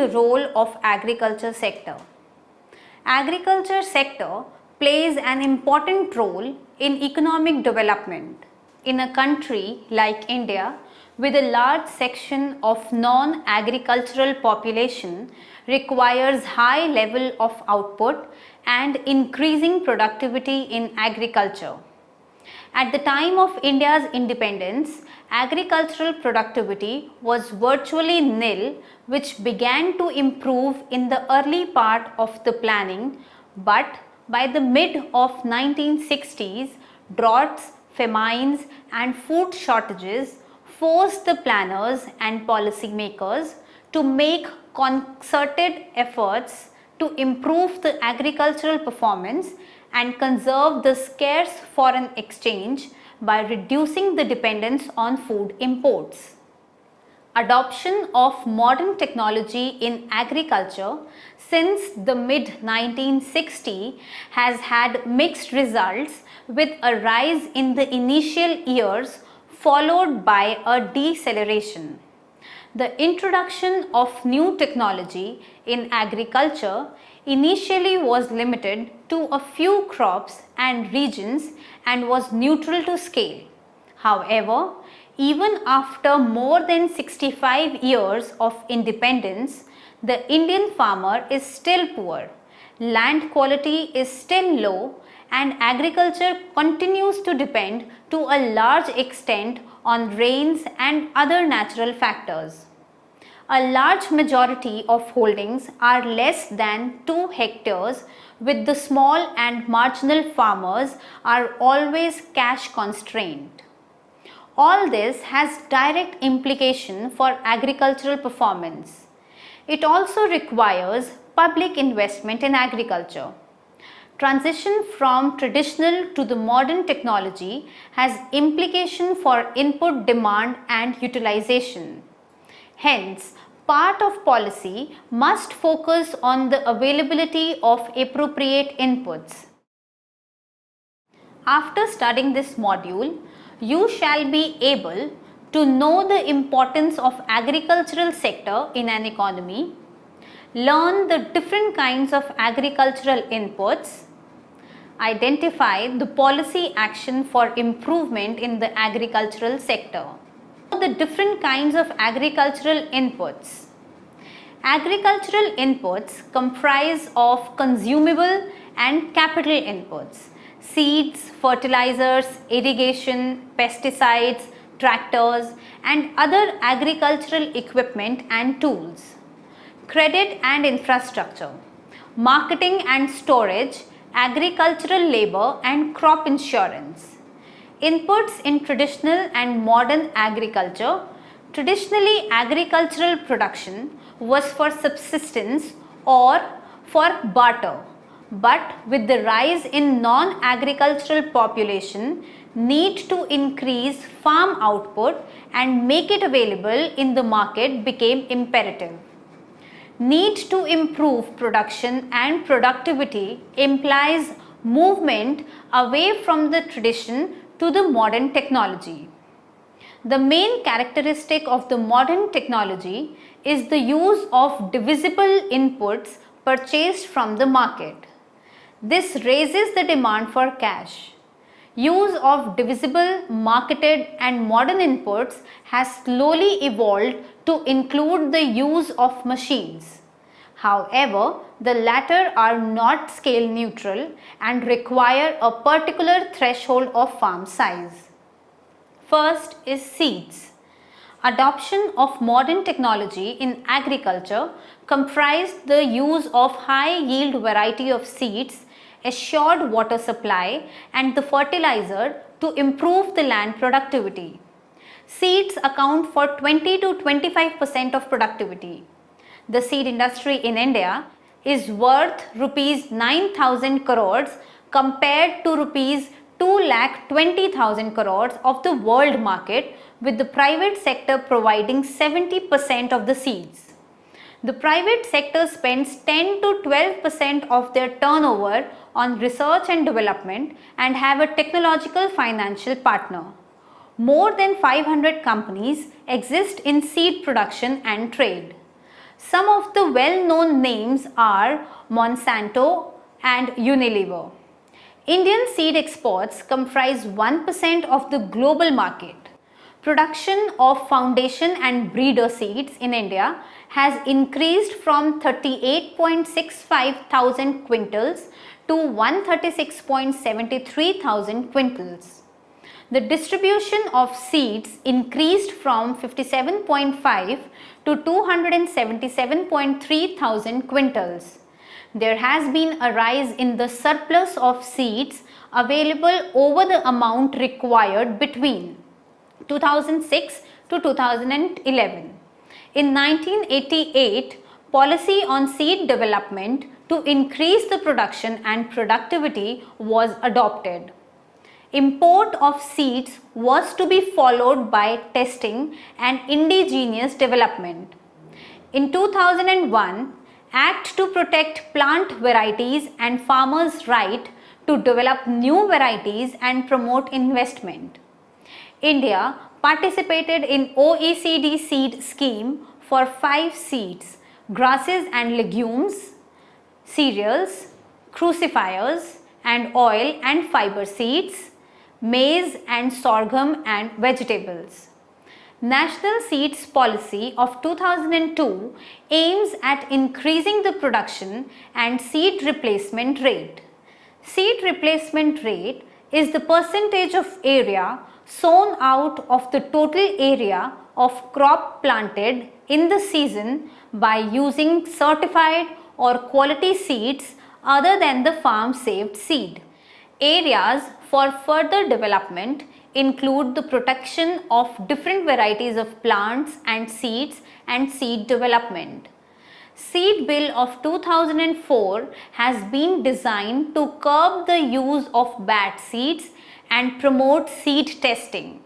the role of agriculture sector. Agriculture sector plays an important role in economic development. In a country like India, with a large section of non-agricultural population, requires high level of output and increasing productivity in agriculture. At the time of India's independence, agricultural productivity was virtually nil, which began to improve in the early part of the planning, but by the mid of 1960s, droughts, famines and food shortages forced the planners and policymakers to make concerted efforts to improve the agricultural performance and conserve the scarce foreign exchange by reducing the dependence on food imports. Adoption of modern technology in agriculture since the mid-1960s has had mixed results, with a rise in the initial years followed by a deceleration. The introduction of new technology in agriculture initially was limited to a few crops and regions and was neutral to scale. However, even after more than 65 years of independence, the Indian farmer is still poor, land quality is still low, and agriculture continues to depend to a large extent on rains and other natural factors. A large majority of holdings are less than 2 hectares, with the small and marginal farmers are always cash constrained. All this has direct implication for agricultural performance. It also requires public investment in agriculture. Transition from traditional to the modern technology has implication for input demand and utilization. Hence, part of policy must focus on the availability of appropriate inputs. After studying this module, you shall be able to know the importance of agricultural sector in an economy, learn the different kinds of agricultural inputs, identify the policy action for improvement in the agricultural sector. The different kinds of agricultural inputs. Agricultural inputs comprise of consumable and capital inputs: seeds, fertilizers, irrigation, pesticides, tractors, and other agricultural equipment and tools. Credit and infrastructure, marketing and storage, agricultural labor and crop insurance. Inputs in traditional and modern agriculture. Traditionally, agricultural production was for subsistence or for barter, but with the rise in non-agricultural population, need to increase farm output and make it available in the market became imperative. Need to improve production and productivity implies movement away from the tradition to the modern technology. The main characteristic of the modern technology is the use of divisible inputs purchased from the market. This raises the demand for cash. Use of divisible, marketed and modern inputs has slowly evolved to include the use of machines. However, the latter are not scale neutral and require a particular threshold of farm size. First is seeds. Adoption of modern technology in agriculture comprised the use of high yield variety of seeds, assured water supply and the fertilizer to improve the land productivity. Seeds account for 20 to 25% of productivity. The seed industry in India is worth rupees 9,000 crores compared to rupees 2,20,000 crores of the world market, with the private sector providing 70% of the seeds. The private sector spends 10 to 12% of their turnover on research and development and have a technological financial partner. More than 500 companies exist in seed production and trade. Some of the well-known names are Monsanto and Unilever. Indian seed exports comprise 1% of the global market. Production of foundation and breeder seeds in India has increased from 38.65 thousand quintals to 136.73 thousand quintals. The distribution of seeds increased from 57.5 to 277.3 thousand quintals. There has been a rise in the surplus of seeds available over the amount required between 2006 to 2011. In 1988, policy on seed development to increase the production and productivity was adopted. Import of seeds was to be followed by testing and indigenous development. In 2001, Act to protect plant varieties and farmers' right to develop new varieties and promote investment. India participated in OECD seed scheme for 5 seeds: grasses and legumes, cereals, cruciferous and oil and fiber seeds, maize and sorghum and vegetables. National Seeds Policy of 2002 aims at increasing the production and seed replacement rate. Seed replacement rate is the percentage of area sown out of the total area of crop planted in the season by using certified or quality seeds other than the farm saved seed. Areas for further development include the protection of different varieties of plants and seeds and seed development. Seed Bill of 2004 has been designed to curb the use of bad seeds and promote seed testing.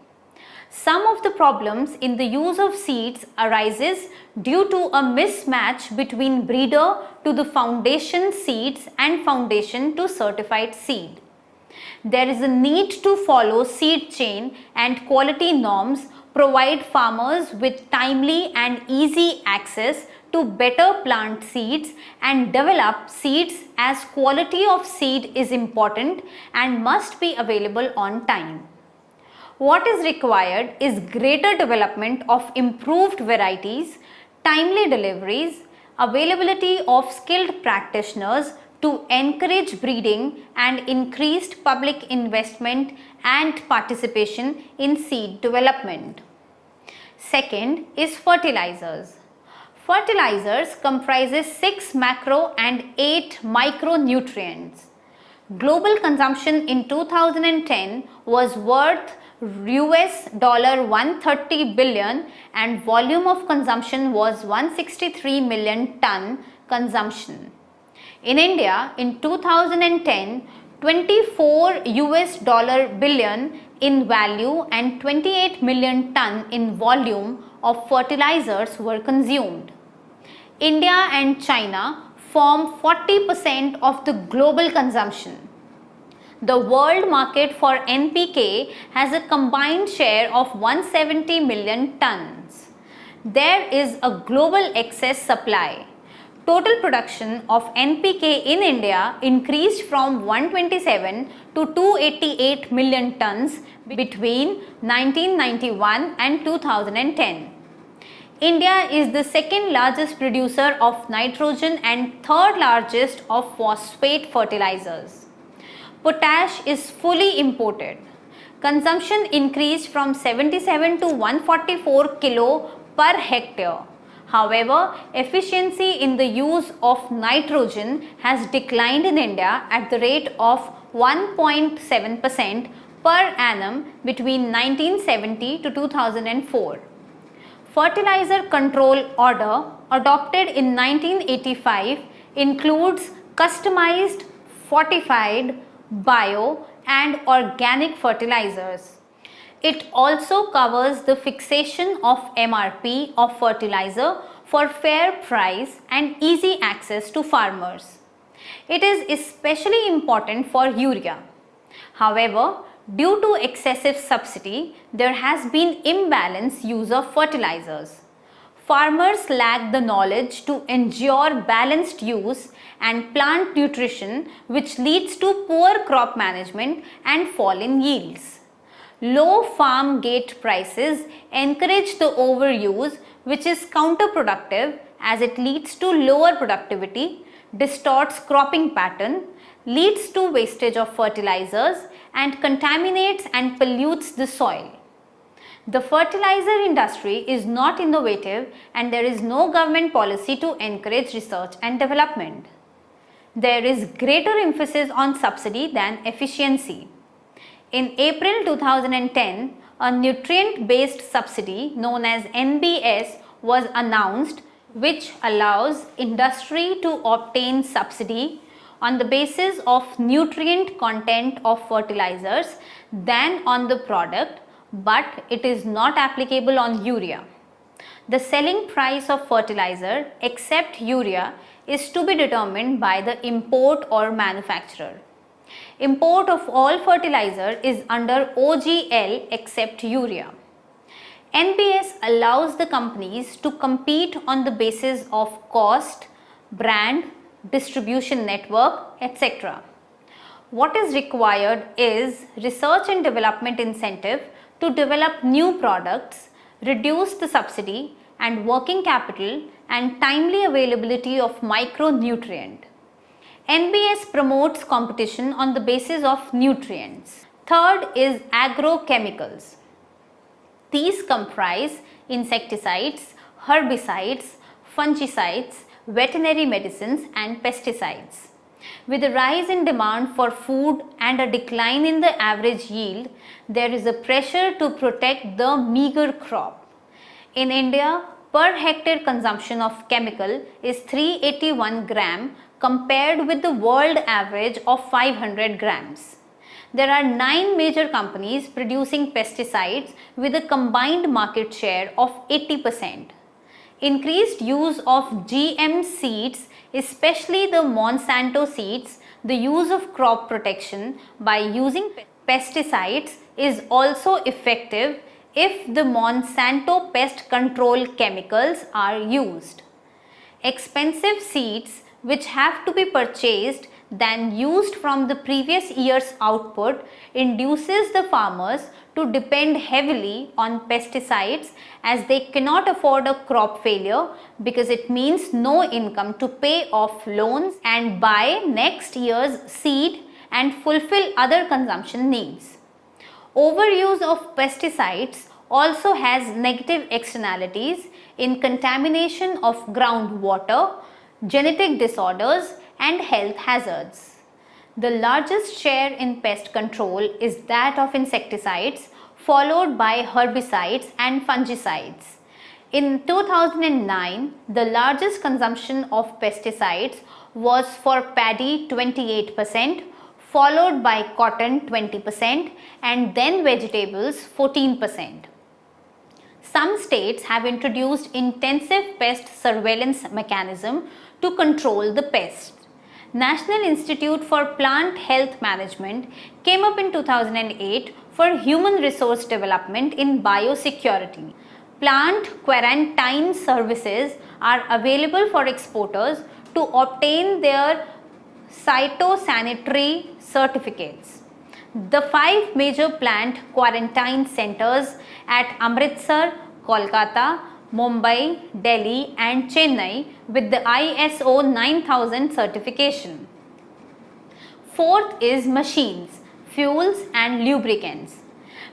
Some of the problems in the use of seeds arises due to a mismatch between breeder to the foundation seeds and foundation to certified seed. There is a need to follow seed chain and quality norms, provide farmers with timely and easy access to better plant seeds and develop seeds, as quality of seed is important and must be available on time. What is required is greater development of improved varieties, timely deliveries, availability of skilled practitioners to encourage breeding and increased public investment and participation in seed development. Second is fertilizers. Fertilizers comprises 6 macro and 8 micronutrients. Global consumption in 2010 was worth $130 billion and volume of consumption was 163 million ton consumption. In India, in 2010, $24 billion in value and 28 million ton in volume of fertilizers were consumed. India and China form 40% of the global consumption. The world market for NPK has a combined share of 170 million tons. There is a global excess supply. Total production of NPK in India increased from 127 to 288 million tons between 1991 and 2010. India is the second largest producer of nitrogen and third largest of phosphate fertilizers. Potash is fully imported. Consumption increased from 77 to 144 kilo per hectare. However, efficiency in the use of nitrogen has declined in India at the rate of 1.7% per annum between 1970 to 2004. Fertilizer Control Order adopted in 1985 includes customized, fortified, bio and organic fertilizers. It also covers the fixation of MRP of fertilizer for fair price and easy access to farmers. It is especially important for urea. However, due to excessive subsidy, there has been imbalanced use of fertilizers. Farmers lack the knowledge to ensure balanced use and plant nutrition, which leads to poor crop management and fall in yields. Low farm gate prices encourage the overuse, which is counterproductive as it leads to lower productivity, distorts cropping pattern, leads to wastage of fertilizers, and contaminates and pollutes the soil. The fertilizer industry is not innovative and there is no government policy to encourage research and development. There is greater emphasis on subsidy than efficiency. In April 2010, a nutrient-based subsidy known as NBS was announced, which allows industry to obtain subsidy on the basis of nutrient content of fertilizers than on the product, but it is not applicable on urea. The selling price of fertilizer except urea is to be determined by the import or manufacturer. Import of all fertilizer is under OGL except urea. NBS allows the companies to compete on the basis of cost, brand, distribution network, etc. What is required is research and development incentive to develop new products, reduce the subsidy and working capital, and timely availability of micronutrient. NBS promotes competition on the basis of nutrients. Third is agrochemicals. These comprise insecticides, herbicides, fungicides, veterinary medicines and pesticides. With a rise in demand for food and a decline in the average yield, there is a pressure to protect the meager crop. In India, per hectare consumption of chemical is 381 gram compared with the world average of 500 grams. There are 9 major companies producing pesticides with a combined market share of 80%. Increased use of GM seeds, especially the Monsanto seeds, the use of crop protection by using pesticides is also effective if the Monsanto pest control chemicals are used. Expensive seeds which have to be purchased than used from the previous year's output induces the farmers to depend heavily on pesticides as they cannot afford a crop failure because it means no income to pay off loans and buy next year's seed and fulfill other consumption needs. Overuse of pesticides also has negative externalities in contamination of groundwater, genetic disorders and health hazards. The largest share in pest control is that of insecticides, followed by herbicides and fungicides. In 2009, the largest consumption of pesticides was for paddy 28%, followed by cotton 20% and then vegetables 14%. Some states have introduced intensive pest surveillance mechanism to control the pests. National Institute for Plant Health Management came up in 2008 for human resource development in biosecurity. Plant quarantine services are available for exporters to obtain their phytosanitary certificates. The 5 major plant quarantine centers at Amritsar, Kolkata, Mumbai, Delhi and Chennai with the ISO 9000 certification. Fourth is machines, fuels and lubricants.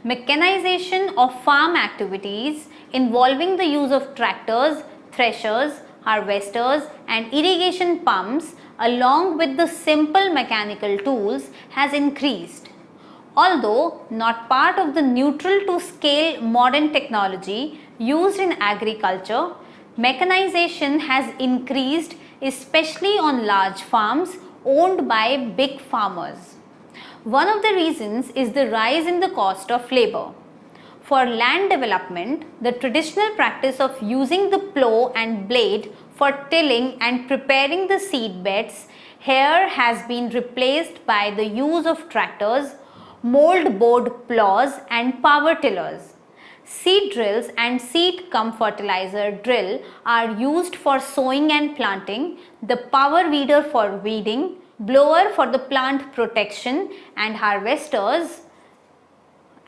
Mechanization of farm activities involving the use of tractors, threshers, harvesters and irrigation pumps along with the simple mechanical tools has increased. Although not part of the neutral to scale modern technology used in agriculture, mechanization has increased especially on large farms owned by big farmers. One of the reasons is the rise in the cost of labor. For land development, the traditional practice of using the plow and blade for tilling and preparing the seed beds here has been replaced by the use of tractors, mold board plows and power tillers. Seed drills and seed cum fertilizer drill are used for sowing and planting, the power weeder for weeding, blower for the plant protection, and harvesters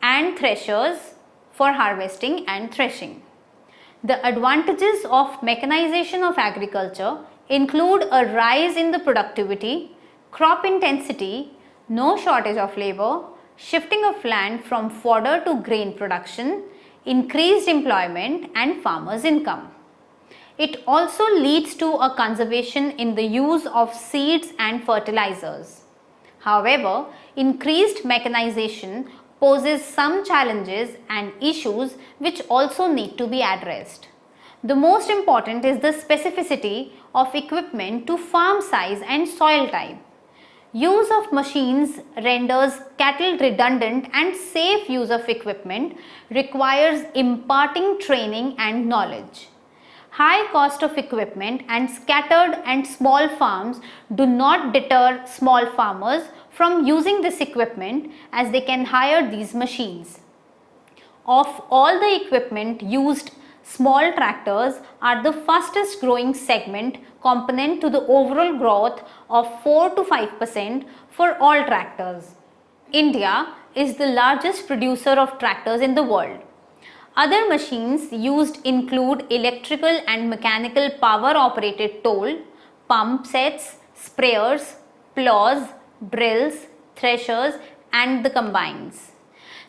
and threshers for harvesting and threshing. The advantages of mechanization of agriculture include a rise in the productivity, crop intensity, no shortage of labor, shifting of land from fodder to grain production, increased employment and farmers' income. It also leads to a conservation in the use of seeds and fertilizers. However, increased mechanization poses some challenges and issues which also need to be addressed. The most important is the specificity of equipment to farm size and soil type. Use of machines renders cattle redundant, and safe use of equipment requires imparting training and knowledge. High cost of equipment and scattered and small farms do not deter small farmers from using this equipment, as they can hire these machines. Of all the equipment used, small tractors are the fastest growing segment component to the overall growth of 4 to 5% for all tractors. India is the largest producer of tractors in the world. Other machines used include electrical and mechanical power operated tool, pump sets, sprayers, plows, drills, threshers and the combines.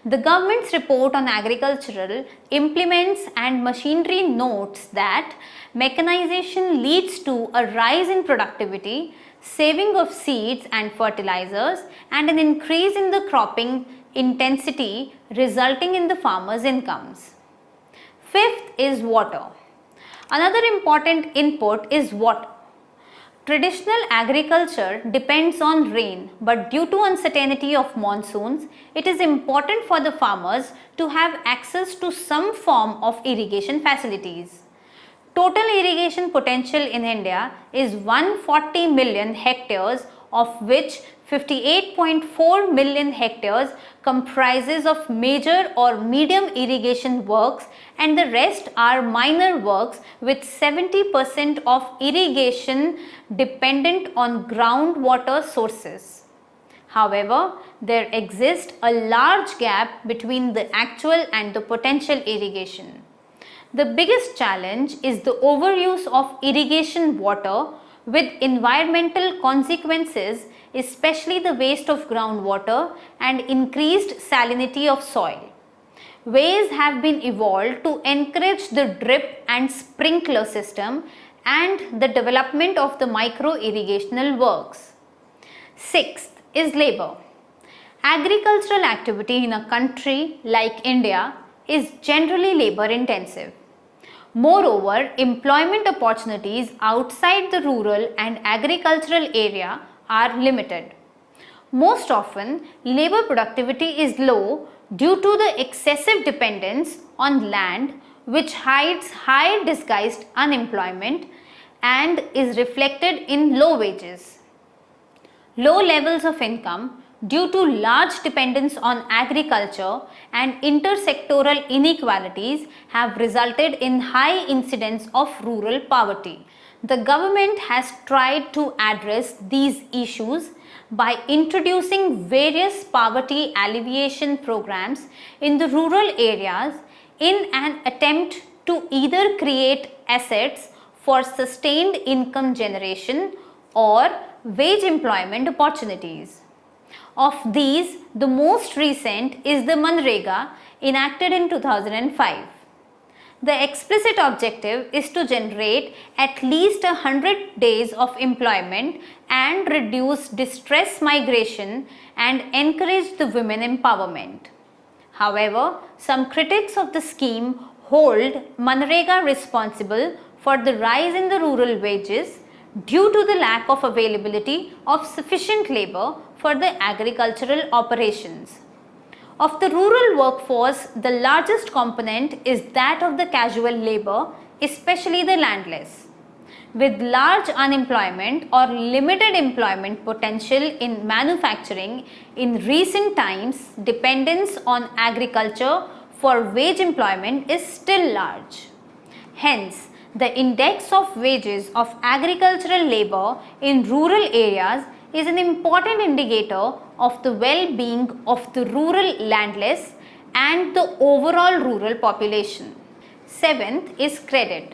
The government's report on agricultural implements and machinery notes that mechanization leads to a rise in productivity, saving of seeds and fertilizers, and an increase in the cropping intensity, resulting in the farmers' incomes. Fifth is water. Another important input is water. Traditional agriculture depends on rain, but due to uncertainty of monsoons, it is important for the farmers to have access to some form of irrigation facilities. Total irrigation potential in India is 140 million hectares, of which 58.4 million hectares comprises of major or medium irrigation works, and the rest are minor works, with 70% of irrigation dependent on groundwater sources. However, there exists a large gap between the actual and the potential irrigation. The biggest challenge is the overuse of irrigation water with environmental consequences, especially the waste of groundwater and increased salinity of soil. Ways have been evolved to encourage the drip and sprinkler system and the development of the micro irrigational works. Sixth is labor. Agricultural activity in a country like India is generally labor intensive. Moreover, employment opportunities outside the rural and agricultural area are limited. Most often, labor productivity is low due to the excessive dependence on land, which hides high disguised unemployment and is reflected in low wages. Low levels of income due to large dependence on agriculture and intersectoral inequalities have resulted in high incidence of rural poverty. The government has tried to address these issues by introducing various poverty alleviation programs in the rural areas in an attempt to either create assets for sustained income generation or wage employment opportunities. Of these, the most recent is the Manrega, enacted in 2005. The explicit objective is to generate at least 100 days of employment and reduce distress migration and encourage the women empowerment. However, some critics of the scheme hold Manrega responsible for the rise in the rural wages due to the lack of availability of sufficient labor for the agricultural operations. Of the rural workforce, the largest component is that of the casual labor, especially the landless. With large unemployment or limited employment potential in manufacturing, in recent times, dependence on agriculture for wage employment is still large. Hence, the index of wages of agricultural labor in rural areas is an important indicator of the well-being of the rural landless and the overall rural population. Seventh is credit.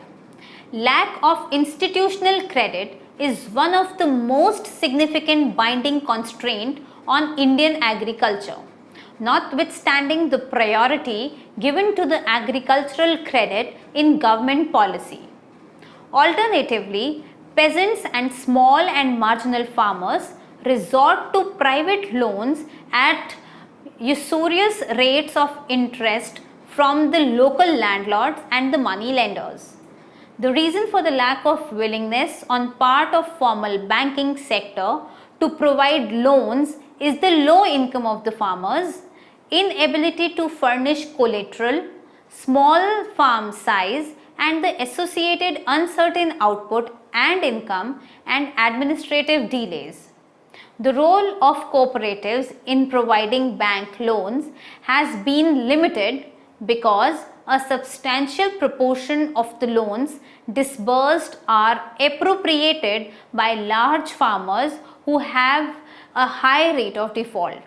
Lack of institutional credit is one of the most significant binding constraint on Indian agriculture, notwithstanding the priority given to the agricultural credit in government policy. Alternatively, peasants and small and marginal farmers resort to private loans at usurious rates of interest from the local landlords and the money lenders. The reason for the lack of willingness on part of formal banking sector to provide loans is the low income of the farmers, inability to furnish collateral, small farm size, and the associated uncertain output and income and administrative delays. The role of cooperatives in providing bank loans has been limited because a substantial proportion of the loans disbursed are appropriated by large farmers who have a high rate of default.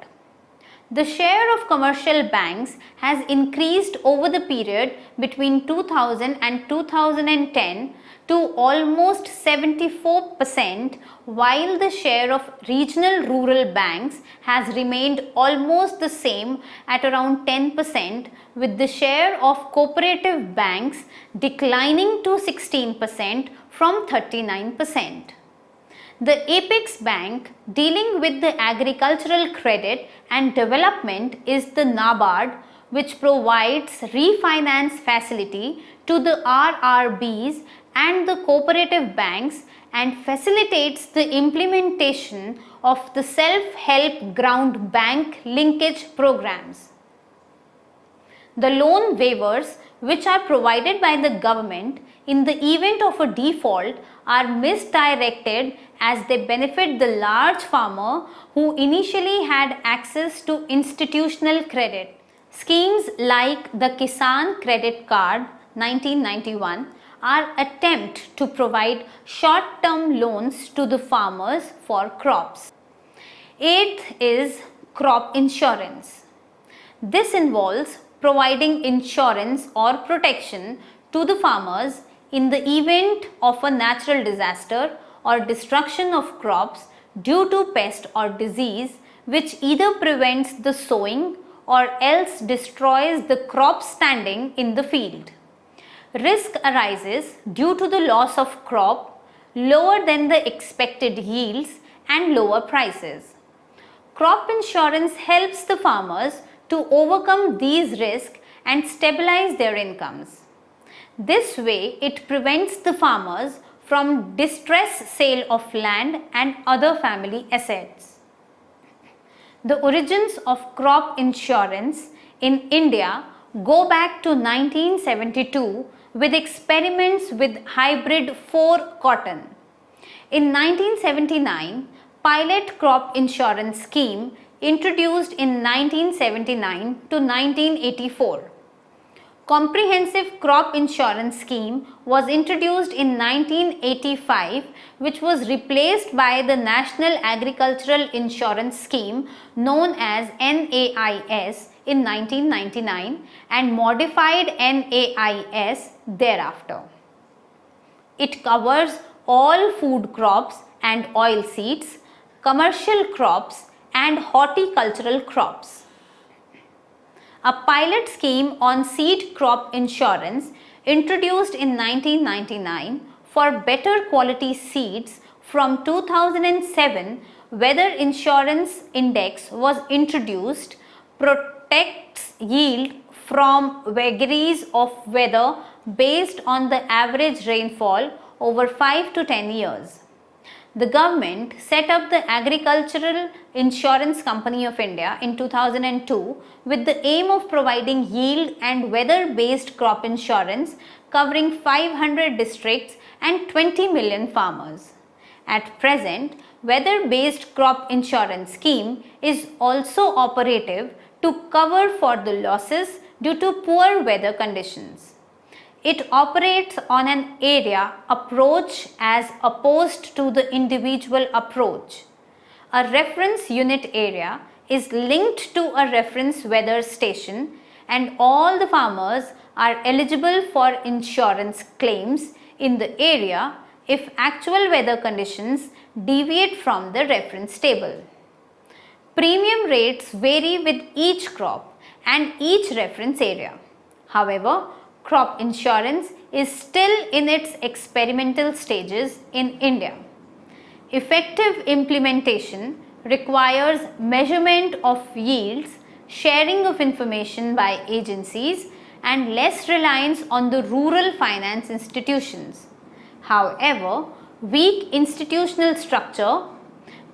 The share of commercial banks has increased over the period between 2000 and 2010 to almost 74%, while the share of regional rural banks has remained almost the same at around 10%, with the share of cooperative banks declining to 16% from 39%. The apex bank dealing with the agricultural credit and development is the NABARD, which provides refinance facility to the RRBs and the cooperative banks and facilitates the implementation of the self-help ground bank linkage programs. The loan waivers which are provided by the government in the event of a default are misdirected as they benefit the large farmer who initially had access to institutional credit. Schemes like the Kisan Credit Card 1991 are attempt to provide short-term loans to the farmers for crops. Eighth is crop insurance. This involves providing insurance or protection to the farmers in the event of a natural disaster or destruction of crops due to pest or disease, which either prevents the sowing or else destroys the crop standing in the field. Risk arises due to the loss of crop, lower than the expected yields and lower prices. Crop insurance helps the farmers to overcome these risks and stabilize their incomes. This way, it prevents the farmers from distress sale of land and other family assets. The origins of crop insurance in India go back to 1972 with experiments with hybrid 4 cotton. In 1979, pilot crop insurance scheme introduced in 1979 to 1984. Comprehensive crop insurance scheme was introduced in 1985, which was replaced by the National Agricultural Insurance Scheme known as NAIS in 1999 and modified NAIS thereafter. It covers all food crops and oilseeds, commercial crops and horticultural crops. A pilot scheme on seed crop insurance introduced in 1999 for better quality seeds from 2007, Weather Insurance Index was introduced, protects yield from vagaries of weather based on the average rainfall over 5 to 10 years. The government set up the Agricultural Insurance Company of India in 2002 with the aim of providing yield and weather-based crop insurance covering 500 districts and 20 million farmers. At present, weather-based crop insurance scheme is also operative to cover for the losses due to poor weather conditions. It operates on an area approach as opposed to the individual approach. A reference unit area is linked to a reference weather station, and all the farmers are eligible for insurance claims in the area if actual weather conditions deviate from the reference table. Premium rates vary with each crop and each reference area. However, crop insurance is still in its experimental stages in India. Effective implementation requires measurement of yields, sharing of information by agencies, and less reliance on the rural finance institutions. However, weak institutional structure,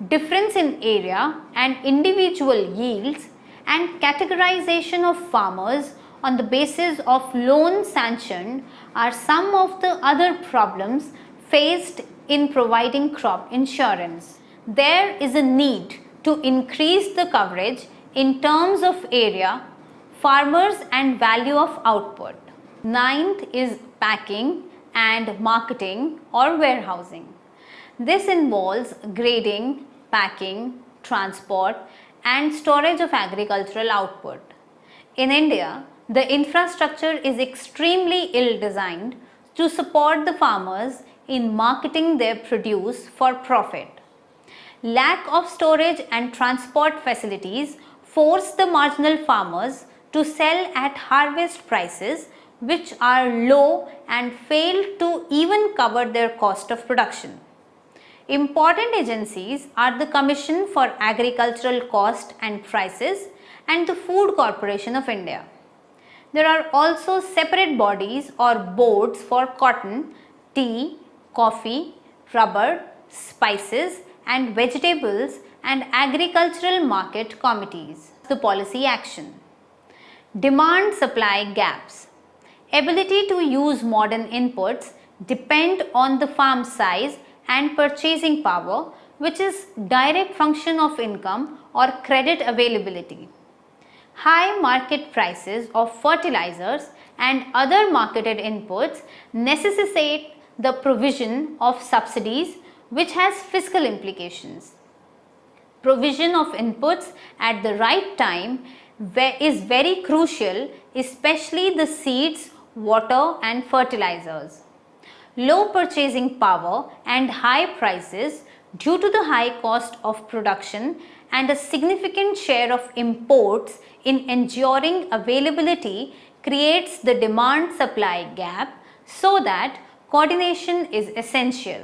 difference in area and individual yields, and categorization of farmers on the basis of loan sanction are some of the other problems faced in providing crop insurance. There is a need to increase the coverage in terms of area, farmers and value of output. Ninth is packing and marketing or warehousing. This involves grading, packing, transport and storage of agricultural output. In India, the infrastructure is extremely ill designed to support the farmers in marketing their produce for profit. Lack of storage and transport facilities force the marginal farmers to sell at harvest prices which are low and fail to even cover their cost of production. Important agencies are the Commission for Agricultural Cost and Prices and the Food Corporation of India. There are also separate bodies or boards for cotton, tea, coffee, rubber, spices and vegetables and agricultural market committees. The policy action. Demand supply gaps. Ability to use modern inputs depend on the farm size and purchasing power, which is direct function of income or credit availability. High market prices of fertilizers and other marketed inputs necessitate the provision of subsidies, which has fiscal implications. Provision of inputs at the right time is very crucial, especially the seeds, water and fertilizers. Low purchasing power and high prices due to the high cost of production and a significant share of imports in ensuring availability creates the demand supply gap, so that coordination is essential.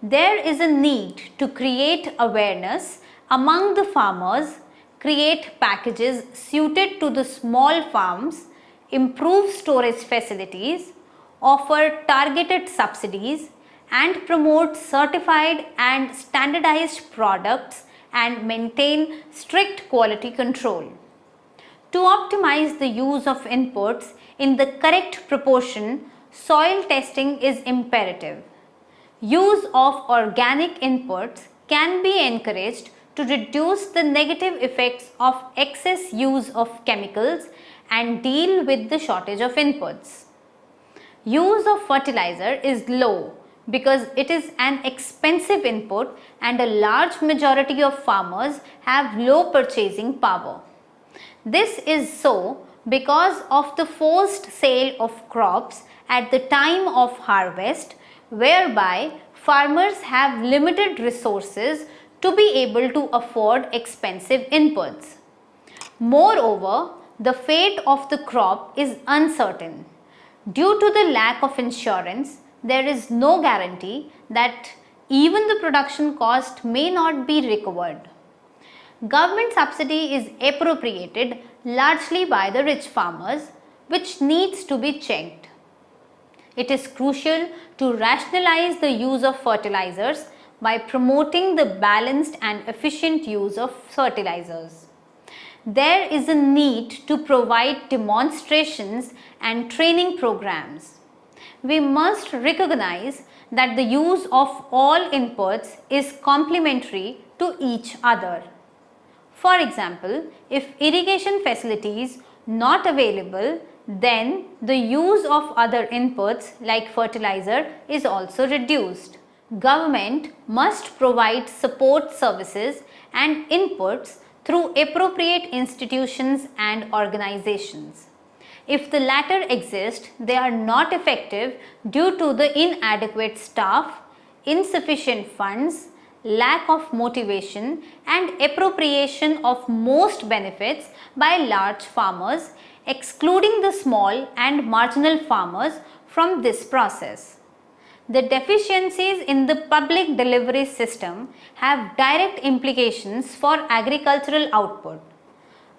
There is a need to create awareness among the farmers, create packages suited to the small farms, improve storage facilities, offer targeted subsidies and promote certified and standardized products and maintain strict quality control. To optimize the use of inputs in the correct proportion, soil testing is imperative. Use of organic inputs can be encouraged to reduce the negative effects of excess use of chemicals and deal with the shortage of inputs. Use of fertilizer is low because it is an expensive input and a large majority of farmers have low purchasing power. This is so because of the forced sale of crops at the time of harvest, whereby farmers have limited resources to be able to afford expensive inputs. Moreover, the fate of the crop is uncertain. Due to the lack of insurance, there is no guarantee that even the production cost may not be recovered. Government subsidy is appropriated largely by the rich farmers, which needs to be checked. It is crucial to rationalize the use of fertilizers by promoting the balanced and efficient use of fertilizers. There is a need to provide demonstrations and training programs. We must recognize that the use of all inputs is complementary to each other. For example, if irrigation facilities not available, then the use of other inputs like fertilizer is also reduced. Government must provide support services and inputs through appropriate institutions and organizations. If the latter exist, they are not effective due to the inadequate staff, insufficient funds, lack of motivation and appropriation of most benefits by large farmers, excluding the small and marginal farmers from this process. The deficiencies in the public delivery system have direct implications for agricultural output.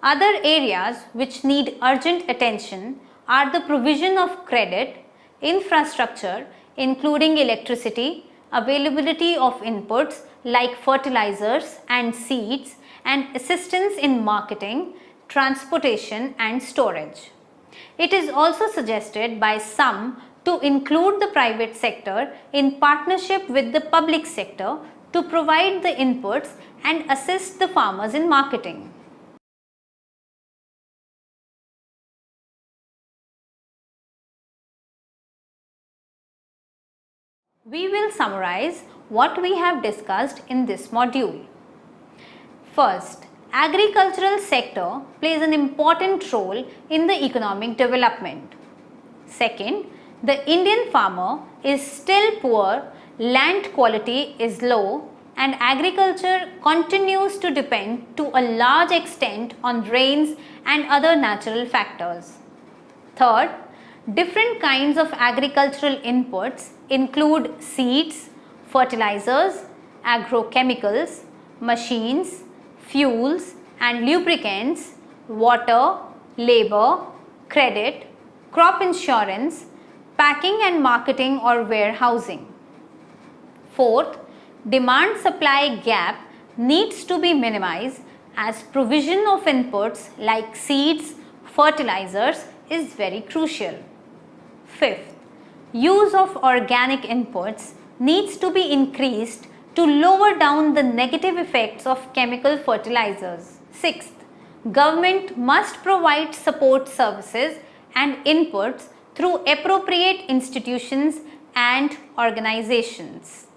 Other areas which need urgent attention are the provision of credit, infrastructure including electricity, availability of inputs like fertilizers and seeds, and assistance in marketing, transportation and storage. It is also suggested by some to include the private sector in partnership with the public sector to provide the inputs and assist the farmers in marketing. We will summarize what we have discussed in this module. First, agricultural sector plays an important role in the economic development. Second, the Indian farmer is still poor, land quality is low, and agriculture continues to depend to a large extent on rains and other natural factors. Third, different kinds of agricultural inputs include seeds, fertilizers, agrochemicals, machines, fuels and lubricants, water, labor, credit, crop insurance, packing and marketing or warehousing. Fourth, demand-supply gap needs to be minimized as provision of inputs like seeds, fertilizers is very crucial. Fifth, use of organic inputs needs to be increased to lower down the negative effects of chemical fertilizers. Sixth, government must provide support services and inputs through appropriate institutions and organizations.